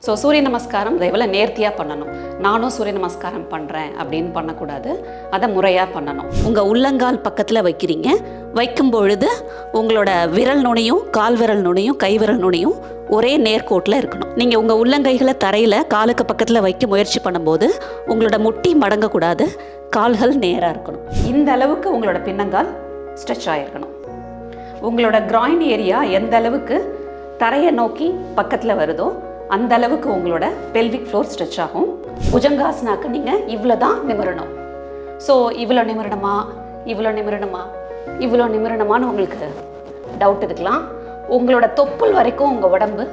So சூரிய நமஸ்காரம் எவ்வளோ நேர்த்தியாக பண்ணணும். நானும் சூரிய நமஸ்காரம் பண்ணுறேன் அப்படின்னு பண்ணக்கூடாது, அதை முறையாக பண்ணணும். உங்கள் உள்ளங்கால் பக்கத்தில் வைக்கிறீங்க. வைக்கும் பொழுது உங்களோட விரல் நுனியும் கால் விரல் நுனியும் கை விரல் நுனியும் ஒரே நேர்கோட்டில் இருக்கணும். நீங்கள் உங்கள் உள்ளங்கைகளை தரையில் காலுக்கு பக்கத்தில் வைக்க முயற்சி பண்ணும்போது உங்களோட முட்டி மடங்கக்கூடாது, கால்கள் நேராக இருக்கணும். இந்த அளவுக்கு உங்களோட பின்னங்கால் ஸ்ட்ரெச் ஆகிருக்கணும். உங்களோட கிராயின் ஏரியா எந்த அளவுக்கு தரையை நோக்கி பக்கத்தில் வருதோ அந்த அளவுக்கு உங்களோட பெல்விக் ஃப்ளோர் ஸ்ட்ரெச் ஆகும். புஜங்காசனாக்கு நீங்கள் இவ்வளோ தான் நிமிரணும். ஸோ இவ்வளோ நிமிரணுமா, இவ்வளோ நிமிரணுமா, இவ்வளோ நிமிரணுமான்னு உங்களுக்கு டவுட் இருக்கலாம். உங்களோட தொப்புள் வரைக்கும் உங்கள் உடம்பு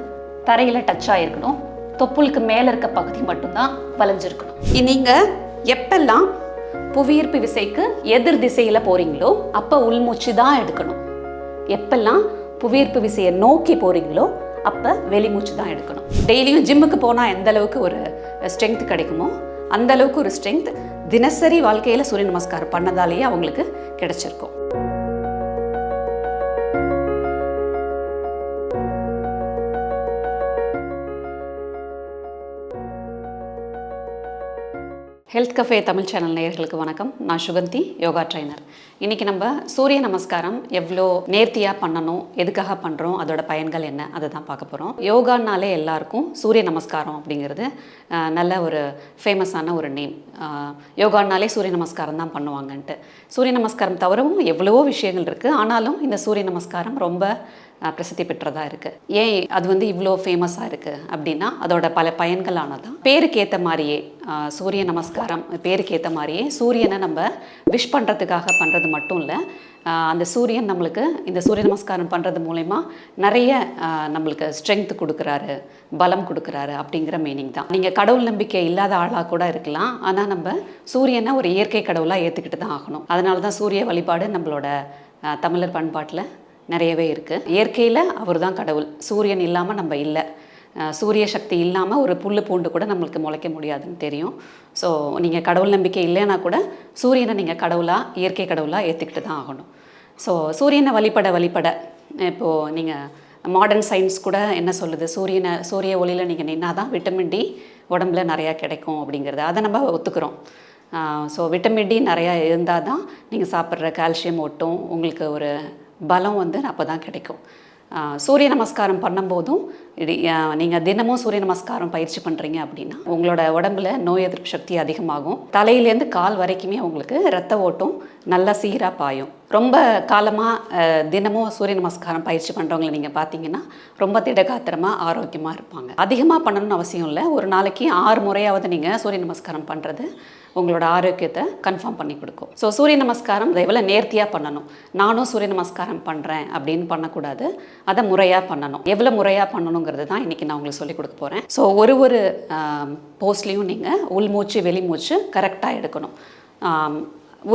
தரையில் டச் ஆகிருக்கணும். தொப்புளுக்கு மேலே இருக்க பகுதி மட்டும்தான் வளைஞ்சிருக்கணும். நீங்கள் எப்பெல்லாம் புவியீர்ப்பு விசைக்கு எதிர் திசையில் போகிறீங்களோ அப்போ உள்மூச்சு தான் எடுக்கணும். எப்பெல்லாம் புவியீர்ப்பு விசையை நோக்கி போகிறீங்களோ அப்போ வெளிமூச்சு தான் எடுக்கணும். டெய்லியும் ஜிம்முக்கு போனால் எந்த அளவுக்கு ஒரு ஸ்ட்ரென்த் கிடைக்குமோ அந்த அளவுக்கு ஒரு ஸ்ட்ரென்த் தினசரி வாழ்க்கையில் சூரிய நமஸ்காரம் பண்ணதாலேயே அவங்களுக்கு கிடைச்சிருக்கும். ஹெல்த் கஃபே தமிழ் சேனல் நேயர்களுக்கு வணக்கம். நான் சுகந்தி, யோகா ட்ரைனர். இன்றைக்கி நம்ம சூரிய நமஸ்காரம் எவ்வளோ நேர்த்தியாக பண்ணணும், எதுக்காக பண்ணுறோம், அதோட பயன்கள் என்ன, அதை தான் பார்க்க போகிறோம். யோகானாலே எல்லாருக்கும் சூரிய நமஸ்காரம் அப்படிங்கிறது நல்ல ஒரு ஃபேமஸான ஒரு நேம். யோகானாலே சூரிய நமஸ்காரம் தான் பண்ணுவாங்கன்ட்டு. சூரிய நமஸ்காரம் தவிரவும் எவ்வளவோ விஷயங்கள் இருக்குது. ஆனாலும் இந்த சூரிய நமஸ்காரம் ரொம்ப பிரசித்தி பெற்றதாக இருக்குது. ஏன் அது இவ்வளோ ஃபேமஸாக இருக்குது அப்படின்னா அதோட பல பயன்களானதான். பேருக்கு ஏற்ற மாதிரியே சூரிய நமஸ்காரம் பேருக்கு ஏற்ற மாதிரியே சூரியனை நம்ம விஷ் பண்ணுறதுக்காக பண்ணுறது மட்டும் இல்லை, அந்த சூரியன் நம்மளுக்கு இந்த சூரிய நமஸ்காரம் பண்ணுறது மூலயமா நிறைய நம்மளுக்கு ஸ்ட்ரென்த் கொடுக்குறாரு, பலம் கொடுக்குறாரு அப்படிங்கிற மீனிங் தான். நீங்கள் கடவுள் நம்பிக்கை இல்லாத ஆளாக கூட இருக்கலாம், ஆனால் நம்ம சூரியனை ஒரு இயற்கை கடவுளாக ஏற்றுக்கிட்டு தான் ஆகணும். அதனால தான் சூரிய வழிபாடு நம்மளோட தமிழர் பண்பாட்டில் நிறையவே இருக்குது. இயற்கையில் அவர் தான் கடவுள். சூரியன் இல்லாமல் நம்ம இல்லை. சூரிய சக்தி இல்லாமல் ஒரு புல் பூண்டு கூட நம்மளுக்கு முளைக்க முடியாதுன்னு தெரியும். ஸோ நீங்கள் கடவுள் நம்பிக்கை இல்லைன்னா கூட சூரியனை நீங்கள் கடவுளாக, இயற்கை கடவுளாக ஏற்றுக்கிட்டு தான் ஆகணும். ஸோ சூரியனை வழிபட இப்போது நீங்கள் மாடர்ன் சயின்ஸ் கூட என்ன சொல்லுது, சூரிய ஒளியில் நீங்கள் நின்னா தான் விட்டமின் டி உடம்புல நிறையா கிடைக்கும் அப்படிங்கிறது. அதை நம்ம ஒத்துக்கிறோம். ஸோ விட்டமின் டி நிறையா இருந்தால் தான் நீங்கள் சாப்பிட்ற கால்சியம் ஓட்டும் உங்களுக்கு ஒரு பலம் அப்போ தான் கிடைக்கும். சூரிய நமஸ்காரம் பண்ணும்போதும் நீங்கள் தினமும் சூரிய நமஸ்காரம் பயிற்சி பண்ணுறீங்க அப்படின்னா உங்களோட உடம்புல நோய் எதிர்ப்பு சக்தி அதிகமாகும். தலையிலேருந்து கால் வரைக்குமே உங்களுக்கு ரத்த ஓட்டம் நல்லா சீராக பாயும். ரொம்ப காலமாக தினமும் சூரிய நமஸ்காரம் பயிற்சி பண்ணுறவங்களை நீங்கள் பார்த்தீங்கன்னா ரொம்ப திடகாத்திரமாக ஆரோக்கியமாக இருப்பாங்க. அதிகமாக பண்ணணும்னு அவசியம் இல்லை. ஒரு நாளைக்கு 6 முறையாவது நீங்கள் சூரிய நமஸ்காரம் பண்ணுறது உங்களோட ஆரோக்கியத்தை கன்ஃபார்ம் பண்ணி கொடுக்கும். ஸோ சூரிய நமஸ்காரம் எவ்வளோ நேர்த்தியாக பண்ணணும். நானும் சூரிய நமஸ்காரம் பண்ணுறேன் அப்படின்னு பண்ணக்கூடாது, அதை முறையாக பண்ணணும். எவ்வளோ முறையாக பண்ணணுங்கிறது தான் இன்றைக்கி நான் உங்களுக்கு சொல்லிக் கொடுக்க போகிறேன். ஸோ ஒரு போஸ்ட்லேயும் நீங்கள் உள்மூச்சு வெளிமூச்சு கரெக்டாக எடுக்கணும்.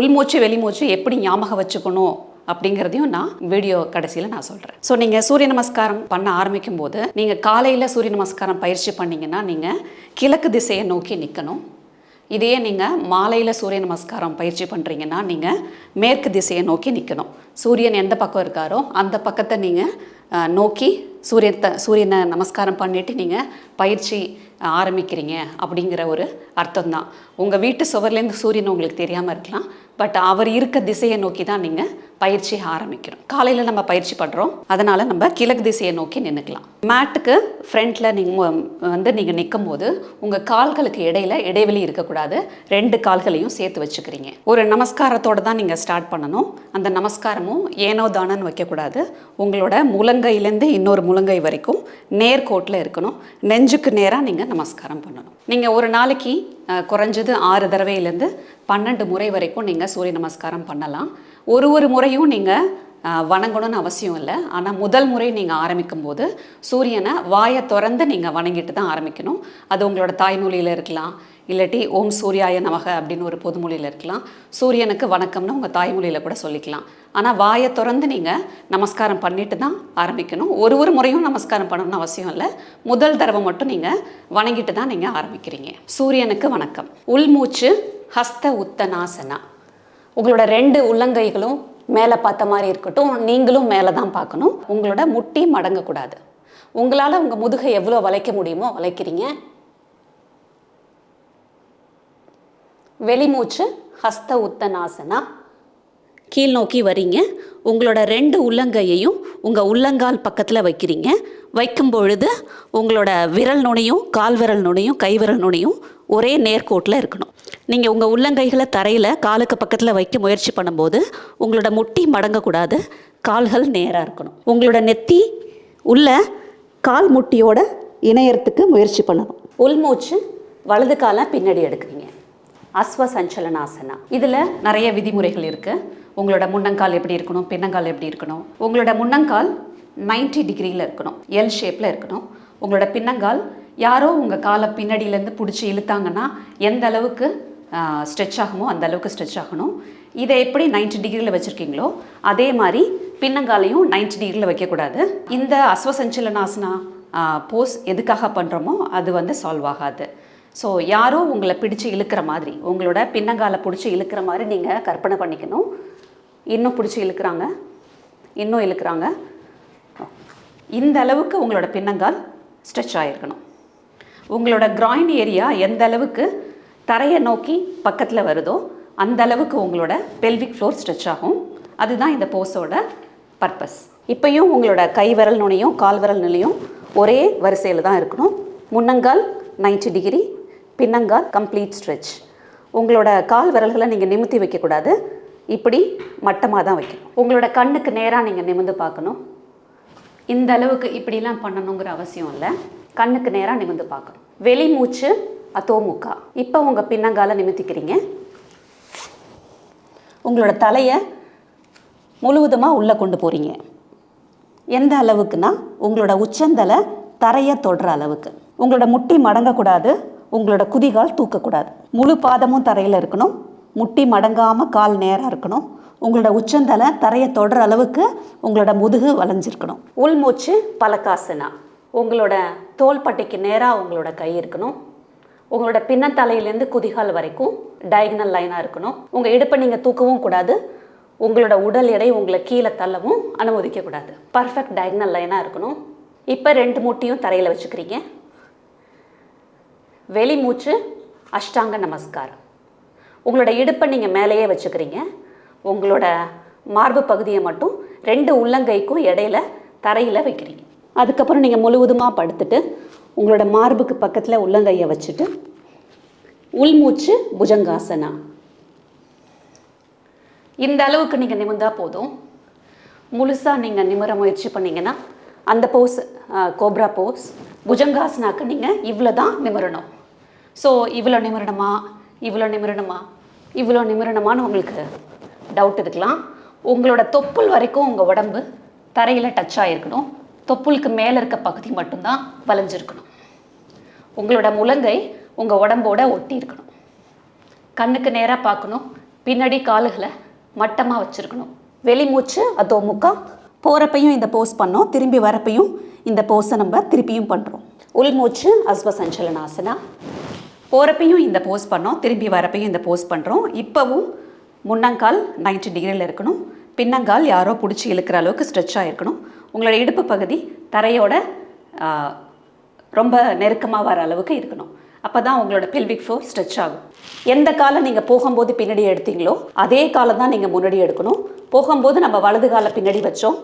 உள்மூச்சு வெளிமூச்சு எப்படி ஞாபகம் வச்சுக்கணும் அப்படிங்கிறதையும் நான் வீடியோ கடைசியில் நான் சொல்கிறேன். ஸோ நீங்கள் சூரிய நமஸ்காரம் பண்ண ஆரம்பிக்கும் போது நீங்கள் காலையில் சூரிய நமஸ்காரம் பயிற்சி பண்ணிங்கன்னா நீங்கள் கிழக்கு திசையை நோக்கி நிற்கணும். இதையே நீங்கள் மாலையில் சூரிய நமஸ்காரம் பயிற்சி பண்ணுறீங்கன்னா நீங்கள் மேற்கு திசையை நோக்கி நிற்கணும். சூரியன் எந்த பக்கம் இருக்காரோ அந்த பக்கத்தை நீங்கள் நோக்கி சூரியனை நமஸ்காரம் பண்ணிவிட்டு நீங்கள் பயிற்சி ஆரம்பிக்கிறீங்க அப்படிங்கிற ஒரு அர்த்தம் தான். உங்கள் வீட்டு சுவர்லேருந்து சூரியன் உங்களுக்கு தெரியாமல் இருக்கலாம், பட் அவர் இருக்க திசையை நோக்கி தான் நீங்கள் பயிற்சி ஆரம்பிக்கிறோம். காலையில் நம்ம பயிற்சி பண்ணுறோம், அதனால் நம்ம கிழக்கு திசையை நோக்கி நின்றுக்கலாம். மேட்டுக்கு ஃப்ரண்ட்டில் நீங்கள் நிற்கும் போது உங்கள் கால்களுக்கு இடைவெளி இருக்கக்கூடாது. 2 கால்களையும் சேர்த்து வச்சுக்கிறீங்க. ஒரு நமஸ்காரத்தோடு தான் நீங்கள் ஸ்டார்ட் பண்ணணும். அந்த நமஸ்காரமும் ஏனோ தானன்னு வைக்கக்கூடாது. உங்களோட முழங்கையிலேருந்து இன்னொரு முழங்கை வரைக்கும் நேர்கோட்டில் இருக்கணும். நெஞ்சுக்கு நேராக நீங்கள் நமஸ்காரம் பண்ணணும். நீங்கள் ஒரு நாளைக்கு குறைஞ்சது 6 தடவையிலேருந்து 12 முறை வரைக்கும் நீங்கள் சூரிய நமஸ்காரம் பண்ணலாம். ஒரு முறையும் நீங்கள் வணங்கணும்னு அவசியம் இல்லை. ஆனால் முதல் முறை நீங்கள் ஆரம்பிக்கும் போது சூரியனை வாயை திறந்து நீங்கள் வணங்கிட்டு தான் ஆரம்பிக்கணும். அது உங்களோட தாய்மொழியில் இருக்கலாம், இல்லாட்டி ஓம் சூர்யாய நமக அப்படின்னு ஒரு பொதுமொழியில் இருக்கலாம். சூரியனுக்கு வணக்கம்னு உங்கள் தாய்மொழியில் கூட சொல்லிக்கலாம். ஆனால் வாயை திறந்து நீங்கள் நமஸ்காரம் பண்ணிட்டு தான் ஆரம்பிக்கணும். ஒரு முறையும் நமஸ்காரம் பண்ணணும்னு அவசியம் இல்லை. முதல் தடவை மட்டும் நீங்கள் வணங்கிட்டு தான் நீங்கள் ஆரம்பிக்கிறீங்க. சூரியனுக்கு வணக்கம். உள்மூச்சு ஹஸ்த உத்தனாசனா. உங்களோட 2 உள்ளங்கைகளும் மேலே பார்த்த மாதிரி இருக்கட்டும். நீங்களும் மேலே தான் பார்க்கணும். உங்களோட முட்டி மடங்கக்கூடாது. உங்களால் உங்கள் முதுகை எவ்வளோ வளைக்க முடியுமோ வளைக்கிறீங்க. வெளிமூச்சு ஹஸ்த உத்தனாசனா. கீழ் நோக்கி வரீங்க. உங்களோட 2 உள்ளங்கையையும் உங்கள் உள்ளங்கால் பக்கத்தில் வைக்கிறீங்க. வைக்கும் பொழுது உங்களோட விரல் நுனியும் கால் விரல் நுனியும் கை விரல் நுனியும் ஒரே நேர்கோட்டில் இருக்கணும். நீங்கள் உங்கள் உள்ளங்கைகளை தரையில் காலுக்கு பக்கத்தில் வைக்க முயற்சி பண்ணும்போது உங்களோட முட்டி மடங்கக்கூடாது, கால்கள் நேராக இருக்கணும். உங்களோட நெத்தி உள்ள கால் முட்டியோட இணையறதுக்கு முயற்சி பண்ணணும். உள்மூச்சு வலது காலை பின்னாடி எடுக்கிறீங்க. அஸ்வ சஞ்சலனாசனா. இதில் நிறைய விதிமுறைகள் இருக்குது. உங்களோட முன்னங்கால் எப்படி இருக்கணும், பின்னங்கால் எப்படி இருக்கணும். உங்களோட முன்னங்கால் 90 டிகிரியில் இருக்கணும், எல் ஷேப்பில் இருக்கணும். உங்களோட பின்னங்கால் யாரோ உங்கள் காலை பின்னாடியிலேருந்து பிடிச்சி இழுத்தாங்கன்னா எந்த அளவுக்கு ஸ்ட்ரெச் ஆகுமோ அந்த அளவுக்கு ஸ்ட்ரெச் ஆகணும். இதை எப்படி 90 டிகிரியில் வச்சுருக்கீங்களோ அதே மாதிரி பின்னங்காலையும் 90 டிகிரியில் வைக்கக்கூடாது. இந்த அஸ்வசஞ்சலனாசனா போஸ் எதுக்காக பண்ணுறோமோ அது சால்வ் ஆகாது. ஸோ யாரோ உங்களை பிடிச்சி இழுக்கிற மாதிரி, உங்களோட பின்னங்காலை பிடிச்சி இழுக்கிற மாதிரி நீங்கள் கற்பனை பண்ணிக்கணும். இன்னும் பிடிச்சி இழுக்கிறாங்க, இன்னும் இழுக்கிறாங்க. இந்த அளவுக்கு உங்களோட பின்னங்கால் ஸ்ட்ரெச் ஆகிருக்கணும். உங்களோட கிராயின் ஏரியா எந்த அளவுக்கு தரையை நோக்கி பக்கத்தில் வருதோ அந்த அளவுக்கு உங்களோட பெல்விக் ஃப்ளோர் ஸ்ட்ரெச் ஆகும். அதுதான் இந்த போஸோட பர்பஸ். இப்போயும் உங்களோட கை விரல் நுனியும் கால் விரல் நுனியும் ஒரே வரிசையில் தான் இருக்கணும். முன்னங்கால் 90 டிகிரி, பின்னங்கால் கம்ப்ளீட் ஸ்ட்ரெச். உங்களோட கால் விரல்களை நீங்கள் நிமித்தி வைக்கக்கூடாது, இப்படி மட்டமாக தான் வைக்கணும். உங்களோட கண்ணுக்கு நேராக நீங்கள் நிமிர்ந்து பார்க்கணும். இந்த அளவுக்கு இப்படிலாம் பண்ணணுங்கிற அவசியம் இல்லை, கண்ணுக்கு நேராக நிமிர்ந்து பார்க்கணும். வெளிமூச்சு அதோமுக்கா. இப்போ உங்கள் பின்னங்காலை நிமித்திக்கிறீங்க. உங்களோட தலையை முழுவதுமாக உள்ளே கொண்டு போகிறீங்க. எந்த அளவுக்குன்னா உங்களோட உச்சந்தலை தரையை தொடுற அளவுக்கு. உங்களோட முட்டி மடங்கக்கூடாது, உங்களோட குதிகால் தூக்கக்கூடாது. முழு பாதமும் தரையில் இருக்கணும், முட்டி மடங்காமல் கால் நேராக இருக்கணும். உங்களோட உச்சந்தலை தரையை தொடுற அளவுக்கு உங்களோட முதுகு வளைஞ்சிருக்கணும். உள்மூச்சு பலகாசனா. உங்களோட தோள்பட்டைக்கு நேராக உங்களோட கை இருக்கணும். உங்களோட பின்னத்தலையிலேருந்து குதிகால் வரைக்கும் டயகனல் லைனாக இருக்கணும். உங்கள் இடுப்பை நீங்கள் தூக்கவும் கூடாது, உங்களோட உடல் எடை உங்களை கீழே தள்ளவும் அனுமதிக்கக்கூடாது. பர்ஃபெக்ட் டயகனல் லைனாக இருக்கணும். இப்போ 2 முட்டியும் தரையில் வச்சுக்கிறீங்க. வெளிமூச்சு அஷ்டாங்க நமஸ்காரம். உங்களோட இடுப்பை நீங்கள் மேலேயே வச்சுக்கிறீங்க. உங்களோட மார்பு பகுதியை மட்டும் 2 உள்ளங்கைக்கும் இடையில தரையில் வைக்கிறீங்க. அதுக்கப்புறம் நீங்கள் முழுவதுமாக படுத்துட்டு உங்களோட மார்புக்கு பக்கத்தில் உள்ளங்கையை வச்சுட்டு உள்மூச்சு புஜங்காசனா. இந்த அளவுக்கு நீங்கள் நிமிர்ந்தா போதும். முழுசாக நீங்கள் நிமிர முயற்சி பண்ணிங்கன்னா அந்த போஸ் கோப்ரா போஸ். புஜங்காசனாக்கு நீங்கள் இவ்வளோ தான் நிமிரணும். ஸோ இவ்வளோ நிமிரணுமா, இவ்வளோ நிமிரணுமா, இவ்வளோ நிமிரணுமான்னு உங்களுக்கு டவுட் இருக்கலாம். உங்களோட தொப்புள் வரைக்கும் உங்கள் உடம்பு தரையில் டச் ஆகிருக்கணும். தொப்புளுக்கு மேலே இருக்க பகுதி மட்டும்தான் வளைஞ்சிருக்கணும். உங்களோட முழங்கை உங்கள் உடம்போட ஒட்டி இருக்கணும். கண்ணுக்கு நேராக பார்க்கணும். பின்னாடி காலுகளை மட்டமாக வச்சுருக்கணும். வெளிமூச்சு அதோமுக்கா. போகிறப்பையும் இந்த போஸ் பண்ணோம், திரும்பி வரப்பையும் இந்த போஸை நம்ம திருப்பியும் பண்ணுறோம். உள்மூச்சு அஸ்வசஞ்சலனாசனா. போகிறப்பையும் இந்த போஸ் பண்ணோம், திரும்பி வரப்பையும் இந்த போஸ் பண்ணுறோம். இப்போவும் முன்னங்கால் 90 டிகிரியில் இருக்கணும். பின்னங்கால் யாரோ பிடிச்சி இழுக்கிற அளவுக்கு ஸ்ட்ரெச் ஆகிருக்கணும். உங்களோட இடுப்பு பகுதி தரையோட ரொம்ப நெருக்கமாக வர அளவுக்கு இருக்கணும். அப்போ தான் உங்களோட பெல்விக் ஃப்ளோர் ஸ்ட்ரெச் ஆகும். எந்த காலை நீங்கள் போகும்போது பின்னாடி எடுத்தீங்களோ அதே காலை தான் நீங்கள் முன்னாடி எடுக்கணும். போகும்போது நம்ம வலது காலை பின்னாடி வச்சோம்,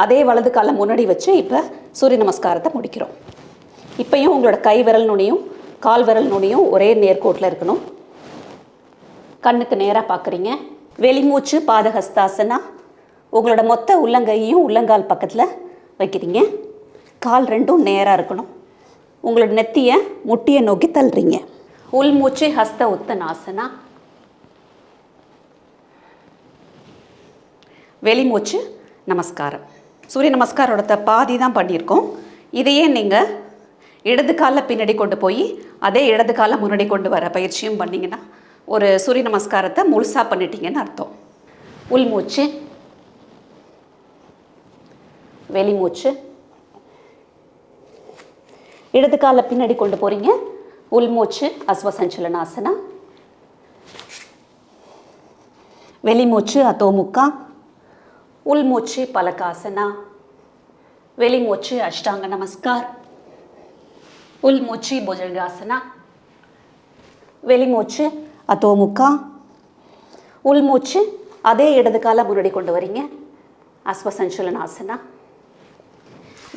அதே வலது காலை முன்னாடி வச்சு இப்போ சூரிய நமஸ்காரத்தை முடிக்கிறோம். இப்போயும் உங்களோட கை விரல் நுனியும் கால் விரல் நுனியும் ஒரே நேர்கோட்டில் இருக்கணும். கண்ணுக்கு நேராக பார்க்குறீங்க. வெளிமூச்சு பாதஹஸ்தாசனா. உங்களோட மொத்த உள்ளங்கையையும் உள்ளங்கால் பக்கத்தில் வைக்கிறீங்க. கால் 2ம் நேராக இருக்கணும். உங்களோட நெத்தியை முட்டியை நோக்கி தள்ளுறீங்க. உள்மூச்சு ஹஸ்த உத்தனாசனா. வெளிமூச்சு நமஸ்காரம். சூரிய நமஸ்காரோட பாதி தான் பண்ணியிருக்கோம். இதையே நீங்கள் இடது காலில் பின்னாடி கொண்டு போய் அதே இடது காலை முன்னாடி கொண்டு வர பயிற்சியும் பண்ணிங்கன்னா ஒரு சூரிய நமஸ்காரத்தை முழுசாக பண்ணிட்டீங்கன்னு அர்த்தம். உள்மூச்சு, வெளிமூச்சு. இடது காலை பின்னாடி கொண்டு போகிறீங்க. உள்மூச்சு அஸ்வசஞ்சலனாசனா. வெளிமூச்சு அதோமுக்கா. உள்மூச்சு பலகாசனா. வெளிமூச்சு அஷ்டாங்க நமஸ்கார். உள்மூச்சு புஜங்காசனா. வெளிமூச்சு அதோமுகா. உள்மூச்சு அதே இடது காலை முன்னாடி கொண்டு வரீங்க, அஸ்வசஞ்சலனாசனா.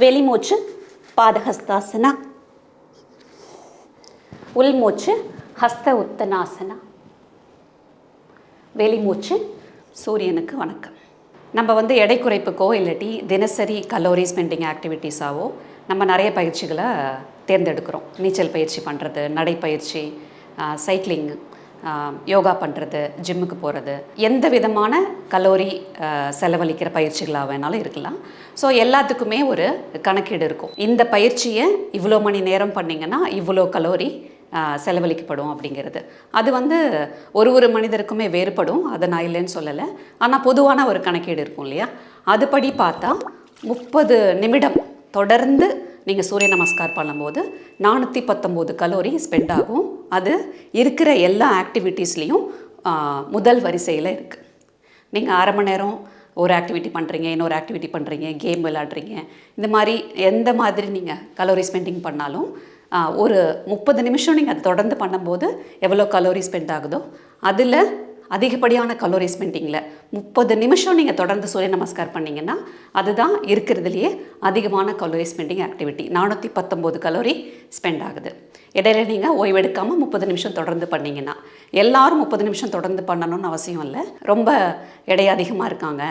வெளிமூச்சு பாதஹஸ்தாசனா. உள்மூச்சு ஹஸ்த உத்தனாசனா. வெளிமூச்சு சூரியனுக்கு வணக்கம். நம்ம எடை குறைப்புக்கோ இல்லாட்டி தினசரி கலோரி ஸ்பெண்டிங் ஆக்டிவிட்டீஸாவோ நம்ம நிறைய பயிற்சிகளை தேர்ந்தெடுக்கிறோம். நீச்சல் பயிற்சி பண்ணுறது, நடைப்பயிற்சி, சைக்கிளிங், யோகா பண்ணுறது, ஜிம்முக்கு போகிறது, எந்த விதமான கலோரி செலவழிக்கிற பயிற்சிகளாக வேணாலும் இருக்கலாம். ஸோ எல்லாத்துக்குமே ஒரு கணக்கீடு இருக்கும். இந்த பயிற்சியை இவ்வளோ மணி நேரம் பண்ணிங்கன்னா இவ்வளோ கலோரி செலவழிக்கப்படும் அப்படிங்கிறது. அது ஒரு மனிதருக்குமே வேறுபடும், அதை நான் இல்லைன்னு சொல்லலை. ஆனால் பொதுவான ஒரு கணக்கீடு இருக்கும் இல்லையா? அதுபடி பார்த்தா 30 நிமிடம் தொடர்ந்து நீங்கள் சூரிய நமஸ்கார் பண்ணும்போது 419 கலோரி ஸ்பெண்ட் ஆகும். அது இருக்கிற எல்லா ஆக்டிவிட்டீஸ்லேயும் முதல் வரிசையில் இருக்குது. நீங்கள் அரை மணி நேரம் ஒரு ஆக்டிவிட்டி பண்ணுறீங்க, இன்னொரு ஆக்டிவிட்டி பண்ணுறீங்க, கேம் விளையாடுறீங்க, இந்த மாதிரி எந்த மாதிரி நீங்கள் கலோரி ஸ்பெண்டிங் பண்ணாலும் ஒரு 30 நிமிஷம் நீங்கள் அதை தொடர்ந்து பண்ணும்போது எவ்வளோ கலோரி ஸ்பெண்ட் ஆகுதோ அதில் அதிகப்படியான கலோரி ஸ்பெண்டிங்கில் 30 நிமிஷம் நீங்கள் தொடர்ந்து சூரிய நமஸ்கார் பண்ணிங்கன்னா அதுதான் இருக்கிறதுலையே அதிகமான calorie spending activity. 419 calorie spend ஆகுது. இடையில நீங்கள் ஓய்வெடுக்காமல் 30 நிமிஷம் தொடர்ந்து பண்ணிங்கன்னா. எல்லாரும் 30 நிமிஷம் தொடர்ந்து பண்ணணும்னு அவசியம் இல்லை. ரொம்ப எடை அதிகமாக இருக்காங்க,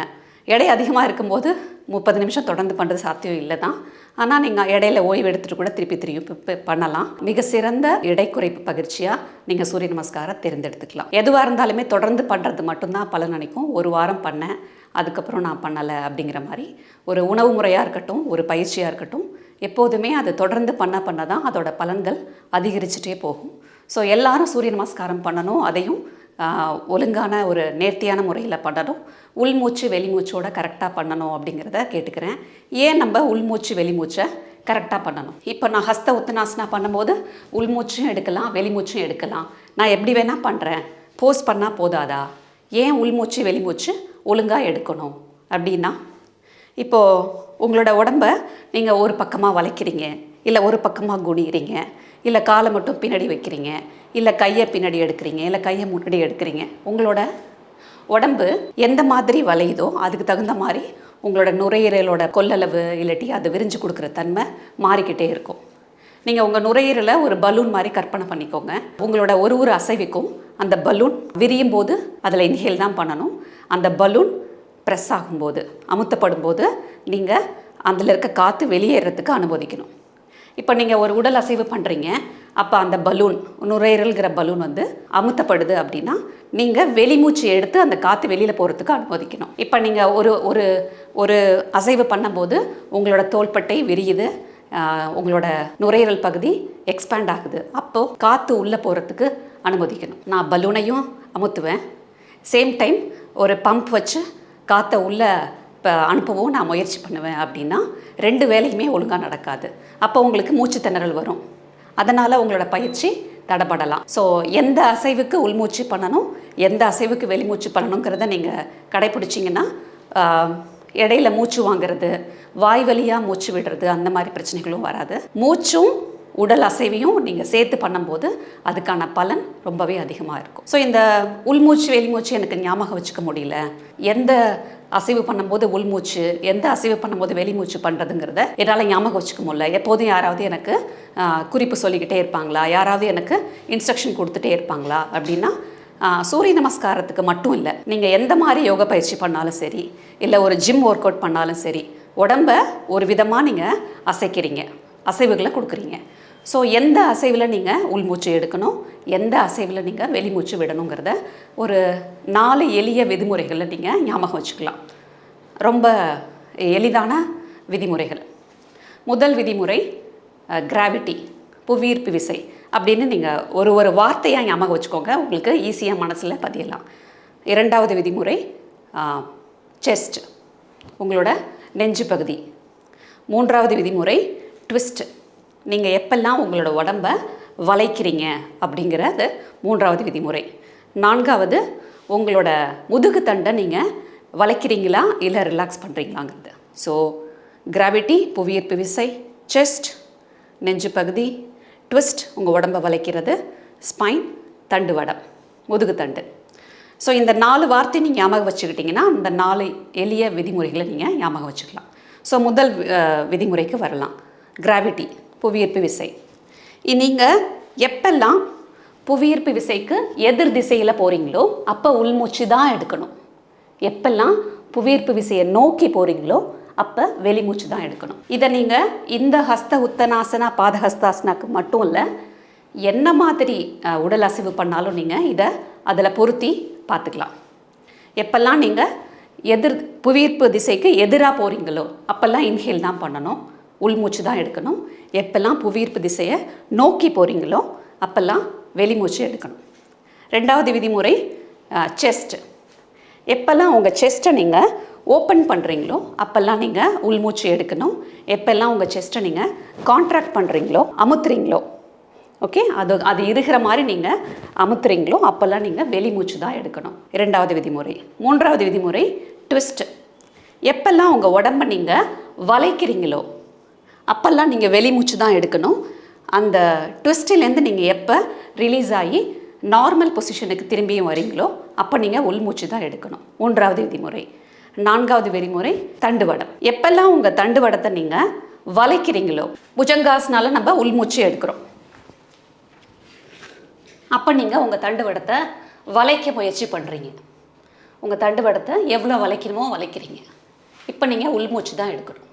எடை அதிகமாக இருக்கும்போது 30 நிமிஷம் தொடர்ந்து பண்ணுறது சாத்தியம் இல்லை தான். ஆனால் நீங்கள் இடையில ஓய்வு எடுத்துகிட்டு கூட திருப்பி பண்ணலாம். மிக சிறந்த எடை குறைப்பு பயிற்சியாக நீங்கள் சூரிய நமஸ்காரம் தேர்ந்தெடுத்துக்கலாம். எதுவாக இருந்தாலுமே தொடர்ந்து பண்ணுறது மட்டும்தான் பலன் நினைக்கும். ஒரு வாரம் பண்ணேன், அதுக்கப்புறம் நான் பண்ணலை அப்படிங்கிற மாதிரி ஒரு உணவு முறையாக இருக்கட்டும், ஒரு பயிற்சியாக இருக்கட்டும், எப்போதுமே அது தொடர்ந்து பண்ண தான் அதோட பலன்கள் அதிகரிச்சுட்டே போகும். ஸோ எல்லாரும் சூரிய நமஸ்காரம் பண்ணணும், அதையும் ஒழுங்கான ஒரு நேர்த்தியான முறையில் பண்ணணும். உள்மூச்சு வெளிமூச்சோட கரெக்டாக பண்ணணும் அப்படிங்கிறத கேட்டுக்கிறேன். ஏன் நம்ம உள்மூச்சு வெளிமூச்சை கரெக்டாக பண்ணணும்? இப்போ நான் ஹஸ்த உத்தனாசனா பண்ணும்போது உள்மூச்சும் எடுக்கலாம், வெளிமூச்சும் எடுக்கலாம். நான் எப்படி வேணால் பண்ணுறேன், போஸ் பண்ணால் போதாதா? ஏன் உள்மூச்சு வெளிமூச்சு ஒழுங்காக எடுக்கணும் அப்படின்னா, இப்போது உங்களோட உடம்பை நீங்கள் ஒரு பக்கமாக வளைக்கிறீங்க, இல்லை ஒரு பக்கமாக குனிகிறீங்க, இல்லை காலை மட்டும் பின்னாடி வைக்கிறீங்க, இல்லை கையை பின்னாடி எடுக்கிறீங்க, இல்லை கையை முன்னாடி எடுக்கிறீங்க. உங்களோட உடம்பு எந்த மாதிரி வளையுதோ அதுக்கு தகுந்த மாதிரி உங்களோட நுரையீரலோட கொள்ளளவு இல்லாட்டி அதை விரிஞ்சு கொடுக்குற தன்மை மாறிக்கிட்டே இருக்கும். நீங்கள் உங்கள் நுரையீரலை ஒரு பலூன் மாதிரி கற்பனை பண்ணிக்கோங்க. உங்களோட ஒரு அசைவுக்கும் அந்த பலூன் விரியும் போது அதில் இன்ஹேல் தான் பண்ணணும். அந்த பலூன் ப்ரெஸ் ஆகும்போது, அமுத்தப்படும் போது நீங்கள் அதில் இருக்க காற்று வெளியேறதுக்கு அனுமதிக்கணும். இப்போ நீங்கள் ஒரு உடல் அசைவு பண்ணுறீங்க, அப்போ அந்த பலூன், நுரையீரல்கிற பலூன் அமுத்தப்படுது அப்படின்னா நீங்கள் வெளிமூச்சு எடுத்து அந்த காற்று வெளியில் போகிறதுக்கு அனுமதிக்கணும். இப்போ நீங்கள் ஒரு அசைவு பண்ணும்போது உங்களோட தோள்பட்டை விரியுது, உங்களோட நுரையீரல் பகுதி எக்ஸ்பேண்ட் ஆகுது, அப்போது காற்று உள்ளே போகிறதுக்கு அனுமதிக்கணும். நான் பலூனையும் அமுத்துவேன், சேம் டைம் ஒரு பம்ப் வச்சு காற்றை உள்ளே அனுப்பவும் நான் முயற்சி பண்ணுவேன் அப்படின்னா 2 வேலையுமே ஒழுங்காக நடக்காது. அப்போ உங்களுக்கு மூச்சு திணறல் வரும். அதனால் உங்களோட பயிற்சி தடைபடலாம். ஸோ எந்த அசைவுக்கு உள்மூச்சு பண்ணணும், எந்த அசைவுக்கு வெளிமூச்சு பண்ணணுங்கிறத நீங்கள் கடைப்பிடிச்சிங்கன்னா இடையில மூச்சு வாங்கிறது, வாய் வழியாக மூச்சு விடுறது, அந்த மாதிரி பிரச்சனைகளும் வராது. மூச்சும் உடல் அசைவையும் நீங்கள் சேர்த்து பண்ணும்போது அதுக்கான பலன் ரொம்பவே அதிகமாக இருக்கும். ஸோ இந்த உள்மூச்சு வெளிமூச்சு எனக்கு ஞாபகம் வச்சுக்க முடியல, எந்த அசைவு பண்ணும்போது உள்மூச்சு, எந்த அசைவு பண்ணும்போது வெளிமூச்சு பண்ணுறதுங்கிறத என்னால் ஞாபகம் வச்சுக்க முடியல. எப்போதும் யாராவது எனக்கு குறிப்பு சொல்லிக்கிட்டே இருப்பாங்களா, யாராவது எனக்கு இன்ஸ்ட்ரக்ஷன் கொடுத்துட்டே இருப்பாங்களா அப்படின்னா, சூரிய நமஸ்காரத்துக்கு மட்டும் இல்லை, நீங்கள் எந்த மாதிரி யோகா பயிற்சி பண்ணாலும் சரி, இல்லை ஒரு ஜிம் ஒர்க் அவுட் பண்ணாலும் சரி, உடம்பை ஒரு விதமாக நீங்கள் அசைக்கிறீங்க, அசைவுகளை கொடுக்குறீங்க. ஸோ எந்த அசைவில் நீங்கள் உள்மூச்சு எடுக்கணும், எந்த அசைவில் நீங்கள் வெளிமூச்சு விடணுங்கிறத ஒரு 4 எளிய விதிமுறைகளை நீங்கள் ஞாபகம் வச்சுக்கலாம். ரொம்ப எளிதான விதிமுறைகள். முதல் விதிமுறை கிராவிட்டி, புவியீர்ப்பு விசை அப்படின்னு நீங்கள் ஒரு வார்த்தையாக ஞாபகம் வச்சுக்கோங்க, உங்களுக்கு ஈஸியாக மனசில் பதியலாம். 2வது விதிமுறை செஸ்ட், உங்களோட நெஞ்சு பகுதி. 3வது விதிமுறை ட்விஸ்ட், நீங்கள் எப்பெல்லாம் உங்களோட உடம்பை வளைக்கிறீங்க அப்படிங்கிறது 3வது விதிமுறை. 4வது உங்களோட முதுகு தண்டை நீங்கள் வளைக்கிறீங்களா இல்லை ரிலாக்ஸ் பண்ணுறீங்களாங்கிறது. ஸோ கிராவிட்டி புவியீர்ப்பு விசை, செஸ்ட் நெஞ்சு பகுதி, ட்விஸ்ட் உங்கள் உடம்பை வளைக்கிறது, ஸ்பைன் தண்டுவடம் முதுகு தண்டு. ஸோ இந்த 4 வார்த்தை நீங்கள் ஞாபகம் வச்சுக்கிட்டிங்கன்னா இந்த 4 எளிய விதிமுறைகளை நீங்கள் ஞாபகம் வச்சுக்கலாம். ஸோ முதல் விதிமுறைக்கு வரலாம். கிராவிட்டி புவியீர்ப்பு விசை. நீங்கள் எப்பெல்லாம் புவியீர்ப்பு விசைக்கு எதிர் திசையில் போகிறீங்களோ அப்போ உள்மூச்சு தான் எடுக்கணும். எப்பெல்லாம் புவியீர்ப்பு விசையை நோக்கி போகிறீங்களோ அப்போ வெளிமூச்சு தான் எடுக்கணும். இதை நீங்கள் இந்த ஹஸ்த உத்தனாசனா பாதஹஸ்தாசனாக்கு மட்டும் இல்லை, என்ன மாதிரி உடல் அசைவு பண்ணாலும் நீங்கள் இதை அதில் பொருத்தி பார்த்துக்கலாம். எப்பெல்லாம் நீங்கள் புவியீர்ப்பு திசைக்கு எதிராக போகிறீங்களோ அப்போல்லாம் இன்ஹேல் தான் பண்ணணும், உள்மூச்சு தான் எடுக்கணும். எப்பெல்லாம் புவியீர்ப்பு திசையை நோக்கி போகிறீங்களோ அப்போல்லாம் வெளிமூச்சு எடுக்கணும். 2வது விதிமுறை செஸ்ட். எப்பெல்லாம் உங்கள் செஸ்ட்டை நீங்கள் ஓப்பன் பண்ணுறீங்களோ அப்போல்லாம் நீங்கள் உள்மூச்சு எடுக்கணும். எப்பெல்லாம் உங்கள் செஸ்ட்டை நீங்கள் கான்ட்ராக்ட் பண்ணுறீங்களோ அமுத்துறீங்களோ, ஓகே, அது இருக்கிற மாதிரி நீங்கள் அமுத்துறீங்களோ அப்போல்லாம் நீங்கள் வெளிமூச்சு தான் எடுக்கணும். 2வது விதிமுறை. 3வது விதிமுறை ட்விஸ்ட். எப்பெல்லாம் உங்கள் உடம்பை நீங்கள் வளைக்கிறீங்களோ அப்போல்லாம் நீங்கள் வெளிமூச்சு தான் எடுக்கணும். அந்த ட்விஸ்டிலேருந்து நீங்கள் எப்போ ரிலீஸ் ஆகி நார்மல் பொசிஷனுக்கு திரும்பியும் வரீங்களோ அப்போ நீங்கள் உள்மூச்சு தான் எடுக்கணும். 3வது விதிமுறை. 4வது விதிமுறை தண்டுவடம். எப்பெல்லாம் உங்கள் தண்டுவடத்தை நீங்கள் வளைக்கிறீங்களோ, புஜங்காசனால நம்ம உள்மூச்சு எடுக்கிறோம், அப்போ நீங்கள் உங்கள் தண்டுவடத்தை வளைக்க முயற்சி பண்ணுறீங்க. உங்கள் தண்டுவடத்தை எவ்வளோ வளைக்கணுமோ வளைக்கிறீங்க. இப்போ நீங்கள் உள்மூச்சு தான் எடுக்கணும்.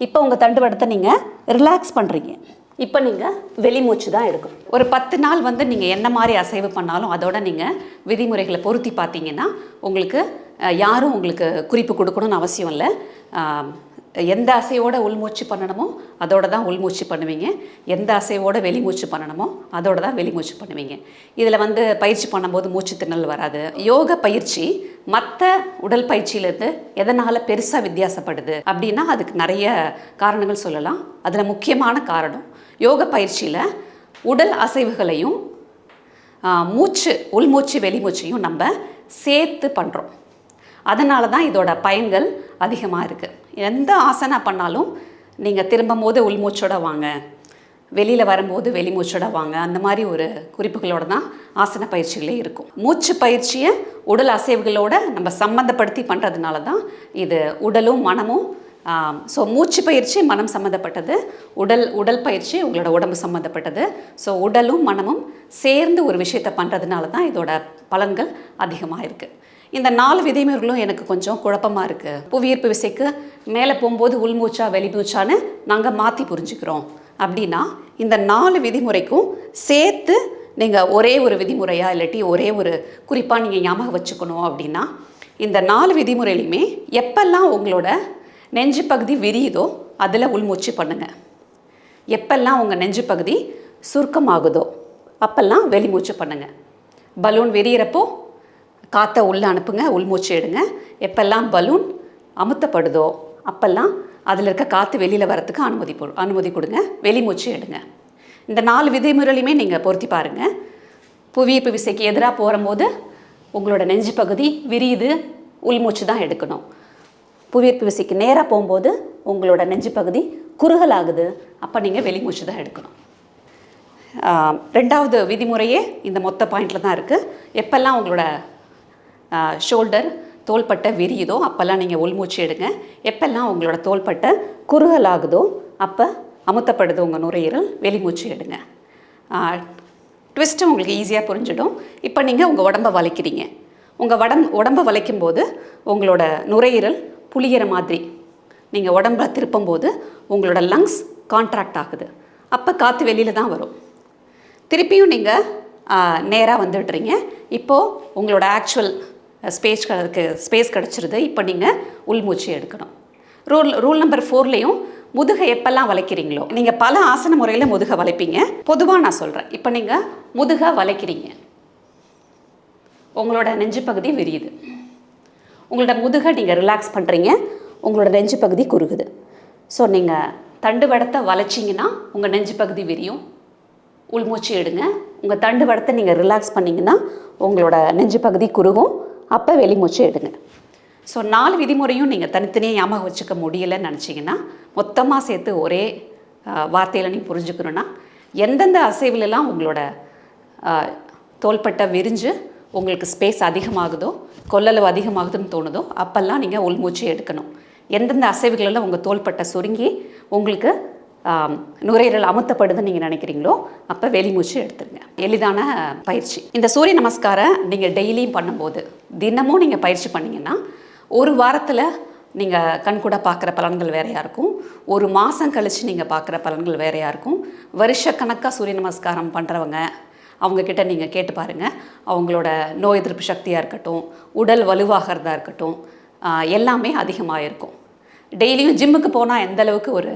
இப்போ உங்கள் தண்டுவடத்தை நீங்கள் ரிலாக்ஸ் பண்ணுறீங்க, இப்போ நீங்கள் வெளிமூச்சு தான் எடுக்கணும். ஒரு 10 நாள் நீங்கள் என்ன மாதிரி அசைவு பண்ணாலும் அதோட நீங்கள் விதிமுறைகளை பொருத்தி பார்த்தீங்கன்னா உங்களுக்கு யாரும் உங்களுக்கு குறிப்பு கொடுக்கணும்னு அவசியம் இல்லை. எந்த அசைவோட உள்மூச்சு பண்ணணுமோ அதோட தான் உள்மூச்சு பண்ணுவீங்க, எந்த அசைவோட வெளிமூச்சு பண்ணணுமோ அதோட தான் வெளிமூச்சு பண்ணுவீங்க. இதில் பயிற்சி பண்ணும்போது மூச்சு திணறல் வராது. யோக பயிற்சி மற்ற உடல் பயிற்சியிலேருந்து எதனால் பெருசாக வித்தியாசப்படுது அப்படின்னா அதுக்கு நிறைய காரணங்கள் சொல்லலாம். அதில் முக்கியமான காரணம் யோக பயிற்சியில் உடல் அசைவுகளையும் மூச்சு உள்மூச்சு வெளிமூச்சையும் நம்ம சேர்த்து பண்ணுறோம். அதனால தான் இதோட பயன்கள் அதிகமாக இருக்குது. எந்த ஆசனா பண்ணாலும் நீங்கள் திரும்பும் போது உள்மூச்சோட வாங்க, வெளியில் வரும்போது வெளிமூச்சோட வாங்க, அந்த மாதிரி ஒரு குறிப்புகளோட தான் ஆசன பயிற்சிகளே இருக்கும். மூச்சு பயிற்சியை உடல் அசைவுகளோட நம்ம சம்மந்தப்படுத்தி பண்ணுறதுனால தான் இது உடலும் மனமும். ஸோ மூச்சு பயிற்சி மனம் சம்மந்தப்பட்டது, உடல் பயிற்சி உங்களோட உடம்பு சம்மந்தப்பட்டது. ஸோ உடலும் மனமும் சேர்ந்து ஒரு விஷயத்தை பண்ணுறதுனால தான் இதோட பலன்கள் அதிகமாக இருக்குது. இந்த 4 விதிமுறைகளும் எனக்கு கொஞ்சம் குழப்பமாக இருக்குது. புவியீர்ப்பு விசைக்கு மேலே போகும்போது உள்மூச்சா வெளிமூச்சான்னு நாங்கள் மாற்றி புரிஞ்சுக்கிறோம் அப்படின்னா இந்த 4 விதிமுறைக்கும் சேர்த்து நீங்கள் ஒரே ஒரு விதிமுறையாக இல்லாட்டி ஒரே ஒரு குறிப்பாக நீங்கள் ஞாபகம் வச்சுக்கணும் அப்படின்னா இந்த 4 விதிமுறையிலையுமே எப்பெல்லாம் உங்களோட நெஞ்சு பகுதி விரியுதோ அதில் உள்மூச்சு பண்ணுங்கள். எப்பெல்லாம் உங்கள் நெஞ்சு பகுதி சுருக்கமாகுதோ அப்பெல்லாம் வெளிமூச்சு பண்ணுங்கள். பலூன் விரியிறப்போ காற்றை உள்ளே அனுப்புங்க, உள்மூச்சு எடுங்க. எப்பெல்லாம் பலூன் அமுத்தப்படுதோ அப்பெல்லாம் அதில் இருக்க காற்று வெளியில் வரத்துக்கு அனுமதி கொடுங்க, வெளிமூச்சு எடுங்க. இந்த 4 விதிமுறையிலையுமே நீங்கள் பொருத்தி பாருங்கள். புவியீர்ப்பு விசைக்கு எதிராக போகும்போது உங்களோட நெஞ்சு பகுதி விரியுது, உள்மூச்சு தான் எடுக்கணும். புவியீர்ப்பு விசைக்கு நேராக போகும்போது உங்களோட நெஞ்சு பகுதி குறுகலாகுது, அப்போ நீங்கள் வெளிமூச்சு தான் எடுக்கணும். 2வது விதிமுறையே இந்த மொத்த பாயிண்டில் தான் இருக்குது. எப்பெல்லாம் உங்களோட ஷோல்டர் தோள்பட்டை விரியுதோ அப்போல்லாம் நீங்கள் உள்மூச்சு எடுங்க. எப்பெல்லாம் உங்களோட தோள்பட்டை குறுகலாகுதோ அப்போ அமுத்தப்படுது உங்கள் நுரையீரல், வெளிமூச்சு எடுங்க. ட்விஸ்ட்டு உங்களுக்கு ஈஸியாக புரிஞ்சிடும். இப்போ நீங்கள் உங்கள் உடம்பை வளைக்கிறீங்க. உங்கள் உடம்பை வளைக்கும்போது உங்களோட நுரையீரல் புளிகிற மாதிரி நீங்கள் உடம்பை திருப்பும்போது உங்களோட லங்ஸ் கான்ட்ராக்ட் ஆகுது, அப்போ காற்று வெளியில் தான் வரும். திருப்பியும் நீங்கள் நேராக வந்துடுறீங்க. இப்போது உங்களோட ஆக்சுவல் ஸ்பேஸ் கிடச்சிருது. இப்போ நீங்கள் உள்மூச்சு எடுக்கணும். ரூல் நம்பர் 4லையும் முதுகை எப்பெல்லாம் வளைக்கிறீங்களோ, நீங்கள் பல ஆசன முறையில் முதுகை வளைப்பீங்க. பொதுவாக நான் சொல்கிறேன், இப்போ நீங்கள் முதுகை வளைக்கிறீங்க, உங்களோட நெஞ்சு பகுதி விரியுது. உங்களோட முதுகை நீங்கள் ரிலாக்ஸ் பண்ணுறீங்க, உங்களோட நெஞ்சு பகுதி குறுகுது. ஸோ நீங்கள் தண்டுவடத்தை வளைச்சிங்கன்னா உங்கள் நெஞ்சு பகுதி விரியும், உள்மூச்சு எடுங்க. உங்கள் தண்டுவடத்தை நீங்கள் ரிலாக்ஸ் பண்ணிங்கன்னா உங்களோட நெஞ்சு பகுதி குறுகும், அப்போ வெளிமூச்சு எடுங்க. ஸோ 4 விதிமுறையும் நீங்கள் தனித்தனியாக ஞாபகம் வச்சுக்க முடியலைன்னு நினச்சிங்கன்னா மொத்தமாக சேர்த்து ஒரே வார்த்தையில் நீங்கள் புரிஞ்சுக்கணுன்னா, எந்தெந்த அசைவுலலாம் உங்களோட தோள்பட்டை விரிஞ்சு உங்களுக்கு ஸ்பேஸ் அதிகமாகுதோ, கொள்ளளவு அதிகமாகுதுன்னு தோணுதோ, அப்போல்லாம் நீங்கள் உள்மூச்சு எடுக்கணும். எந்தெந்த அசைவுகளெல்லாம் உங்கள் தோள்பட்டை சுருங்கி உங்களுக்கு நுரையீரல் அமுத்தப்படுதுன்னு நீங்கள் நினைக்கிறீங்களோ அப்போ வெளிமூச்சு எடுத்துருங்க. எளிதான பயிற்சி. இந்த சூரிய நமஸ்காரம் நீங்கள் டெய்லியும் பண்ணும்போது, தினமும் நீங்கள் பயிற்சி பண்ணிங்கன்னா, ஒரு வாரத்தில் நீங்கள் கண்கூட பார்க்குற பலன்கள் வேறையாக இருக்கும். ஒரு மாதம் கழித்து நீங்கள் பார்க்குற பலன்கள் வேறையாக இருக்கும். வருஷக்கணக்காக சூரிய நமஸ்காரம் பண்ணுறவங்க அவங்கக்கிட்ட நீங்கள் கேட்டு பாருங்கள். அவங்களோட நோய் எதிர்ப்பு சக்தியாக இருக்கட்டும், உடல் வலுவாகிறதா இருக்கட்டும், எல்லாமே அதிகமாக இருக்கும். டெய்லியும் ஜிம்முக்கு போனால் எந்த அளவுக்கு ஒரு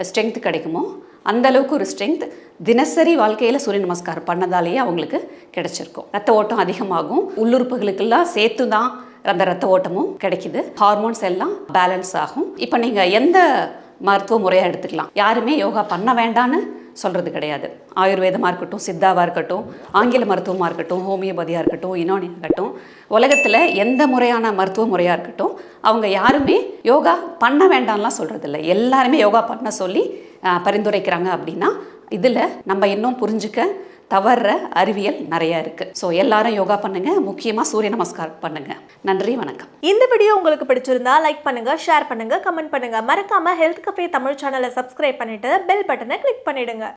ஸ்ட்ரென்த் கிடைக்குமோ அந்த அளவுக்கு ஒரு ஸ்ட்ரென்த் தினசரி வாழ்க்கையில் சூரிய நமஸ்காரம் பண்ணதாலேயே அவங்களுக்கு கிடைச்சிருக்கும். ரத்த ஓட்டம் அதிகமாகும். உள்ளுறுப்புகளுக்கெல்லாம் சேர்த்து தான் அந்த ரத்த ஓட்டமும் கிடைக்குது. ஹார்மோன்ஸ் எல்லாம் பேலன்ஸ் ஆகும். இப்போ நீங்கள் எந்த மருத்துவ முறையாக எடுத்துக்கலாம். யாருமே யோகா பண்ண வேண்டான்னு சொல்கிறது கிடையாது. ஆயுர்வேதமாக இருக்கட்டும், சித்தாவாக இருக்கட்டும், ஆங்கில மருத்துவமாக இருக்கட்டும், ஹோமியோபதியாக இருக்கட்டும், யுனானி இருக்கட்டும், உலகத்தில் எந்த முறையான மருத்துவ முறையாக இருக்கட்டும், அவங்க யாருமே யோகா பண்ண வேண்டாம்லாம் சொல்கிறதில்ல. எல்லாருமே யோகா பண்ண சொல்லி பரிந்துரைக்கிறாங்க. அப்படின்னா இதில் நம்ம இன்னும் புரிஞ்சுக்க தவற அறிவியல் நிறைய இருக்குது. ஸோ எல்லாரும் யோகா பண்ணுங்க, முக்கியமாக சூரிய நமஸ்காரம் பண்ணுங்க. நன்றி, வணக்கம். இந்த வீடியோ உங்களுக்கு பிடிச்சிருந்தா லைக் பண்ணுங்க, ஷேர் பண்ணுங்க, கமெண்ட் பண்ணுங்க. மறக்காம ஹெல்த் கஃபே தமிழ் சேனலை சப்ஸ்கிரைப் பண்ணிட்டு பெல் பட்டனை கிளிக் பண்ணிடுங்க.